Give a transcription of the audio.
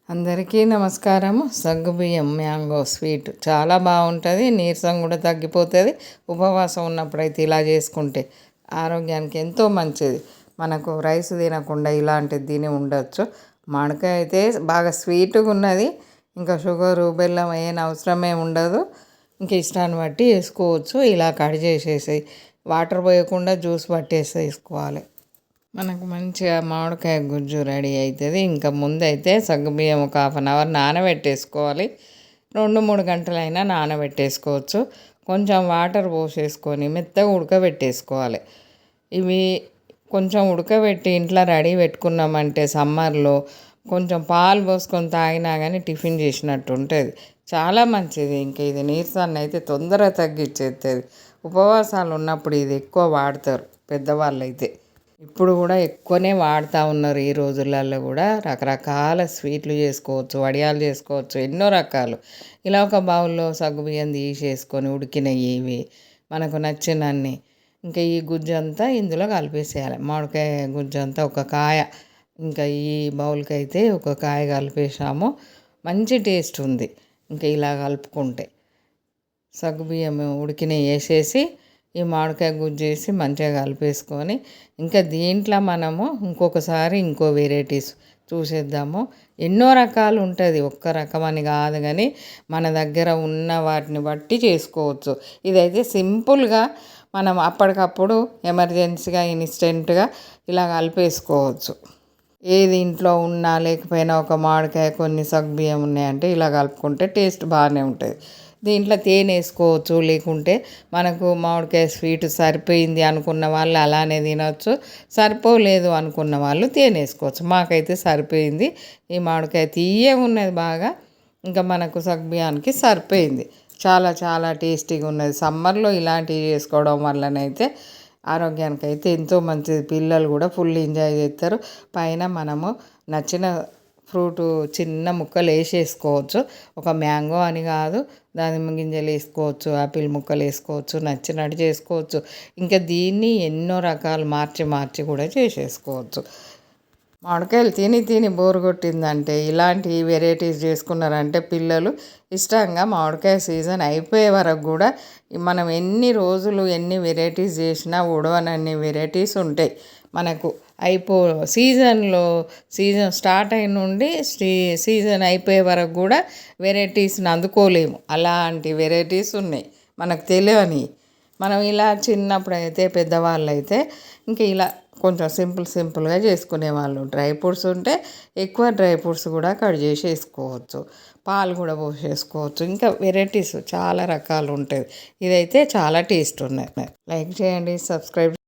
అందరికీ నమస్కారము. సగ్గుబియ్యం మ్యాంగో స్వీట్ చాలా బాగుంటుంది, నీరసం కూడా తగ్గిపోతుంది. ఉపవాసం ఉన్నప్పుడైతే ఇలా చేసుకుంటే ఆరోగ్యానికి ఎంతో మంచిది. మనకు రైస్ తినకుండా ఇలాంటిది తిని ఉండొచ్చు. మామిడికాయ అయితే బాగా స్వీట్గా ఉన్నది, ఇంకా షుగరు బెల్లం ఏం అవసరమే ఉండదు. ఇంక ఇష్టాన్ని బట్టి వేసుకోవచ్చు. ఇలా కట్ చేసేసి వాటర్ పోయకుండా జ్యూస్ పట్టేసి వేసుకోవాలి. మనకు మంచిగా మామిడికాయ గుజ్జు రెడీ అవుతుంది. ఇంకా ముందైతే సగ్గుబియ్యం ఒక 1/2 అవర్ నానబెట్టేసుకోవాలి. 2-3 గంటలైనా నానబెట్టేసుకోవచ్చు. కొంచెం వాటర్ పోసేసుకొని మెత్తగా ఉడకబెట్టేసుకోవాలి. ఇవి కొంచెం ఉడకబెట్టి ఇంట్లో రెడీ పెట్టుకున్నామంటే సమ్మర్లో కొంచెం పాలు పోసుకొని తాగినా కానీ టిఫిన్ చేసినట్టు ఉంటుంది. చాలా మంచిది. ఇంకా ఇది నీరసాన్ని అయితే తొందరగా తగ్గించేస్తుంది. ఉపవాసాలు ఉన్నప్పుడు ఇది ఎక్కువ వాడతారు పెద్దవాళ్ళు అయితే. ఇప్పుడు కూడా ఎక్కువనే వాడుతూ ఉన్నారు. ఈ రోజులలో కూడా రకరకాల స్వీట్లు చేసుకోవచ్చు, వడియాలు చేసుకోవచ్చు, ఎన్నో రకాలు. ఇలా ఒక బౌల్లో సగ్గుబియ్యం తీసేసుకొని ఉడికినవి ఇవి మనకు నచ్చినన్ని ఇంకా ఈ గుజ్జు అంతా ఇందులో కలిపేసేయాలి. మామిడికాయ గుజ్జు అంతా ఒక కాయ, ఇంకా ఈ బౌల్కి అయితే ఒక కాయ కలిపేసాము. మంచి టేస్ట్ ఉంది. ఇంకా ఇలా కలుపుకుంటే సగ్గుబియ్యం ఉడికినవి వేసేసి ఈ మామిడికాయ గుజ్జు వేసి మంచిగా కలిపేసుకొని ఇంకా దీంట్లో మనము ఇంకొకసారి ఇంకో వెరైటీస్ చూసేద్దాము. ఎన్నో రకాలు ఉంటుంది, ఒక్క రకమని కాదు, కానీ మన దగ్గర ఉన్న వాటిని బట్టి చేసుకోవచ్చు. ఇదైతే సింపుల్గా మనం అప్పటికప్పుడు ఎమర్జెన్సీగా ఇన్స్టెంట్గా ఇలా కలిపేసుకోవచ్చు. ఏది ఇంట్లో ఉన్నా లేకపోయినా ఒక మామిడికాయ కొన్ని సగ్గుబియ్యం ఉన్నాయంటే ఇలా కలుపుకుంటే టేస్ట్ బాగానే ఉంటుంది. దీంట్లో తేనె వేసుకోవచ్చు, లేకుంటే మనకు మామిడికాయ స్వీట్ సరిపోయింది అనుకున్న వాళ్ళు అలానే తినవచ్చు, సరిపోలేదు అనుకున్న వాళ్ళు తేనె వేసుకోవచ్చు. మాకైతే సరిపోయింది. ఈ మామిడికాయ తీయగా ఉన్నది బాగా, ఇంకా మనకు సగ్గుబియ్యానికి సరిపోయింది. చాలా చాలా టేస్టీగా ఉన్నది. సమ్మర్లో ఇలాంటివి చేసుకోవడం వల్లనైతే ఆరోగ్యానికి అయితే ఎంతో మంచిది. పిల్లలు కూడా ఫుల్ ఎంజాయ్ చేస్తారు. పైన మనము నచ్చిన ఫ్రూటు చిన్న ముక్కలు వేసేసుకోవచ్చు. ఒక మ్యాంగో అని కాదు, దానిమ్మ గింజలు వేసుకోవచ్చు, ఆపిల్ ముక్కలు వేసుకోవచ్చు, నచ్చినట్టు చేసుకోవచ్చు. ఇంకా దీన్ని ఎన్నో రకాలు మార్చి మార్చి కూడా చేసేసుకోవచ్చు. మామిడికాయలు తిని తిని బోరు కొట్టిందంటే ఇలాంటి వెరైటీస్ చేసుకున్నారంటే పిల్లలు ఇష్టంగా మామిడికాయ సీజన్ అయిపోయే వరకు కూడా మనం ఎన్ని రోజులు ఎన్ని వెరైటీస్ చేసినా ఉడవనన్ని వెరైటీస్ ఉంటాయి మనకు. సీజన్ స్టార్ట్ అయిన నుండి సీజన్ అయిపోయే వరకు కూడా వెరైటీస్ని అందుకోలేము. అలాంటి వెరైటీస్ ఉన్నాయి మనకు తెలియని. మనం ఇలా చిన్నప్పుడు అయితే పెద్దవాళ్ళు అయితే ఇంకా ఇలా కొంచెం సింపుల్గా చేసుకునేవాళ్ళు. డ్రై ఫ్రూట్స్ ఉంటే ఎక్కువ డ్రై ఫ్రూట్స్ కూడా కట్ చేసి వేసుకోవచ్చు, పాలు కూడా పోసేసుకోవచ్చు. ఇంకా వెరైటీస్ చాలా రకాలు ఉంటాయి. ఇదైతే చాలా టేస్ట్ ఉన్నాయి. లైక్ చేయండి, సబ్స్క్రైబ్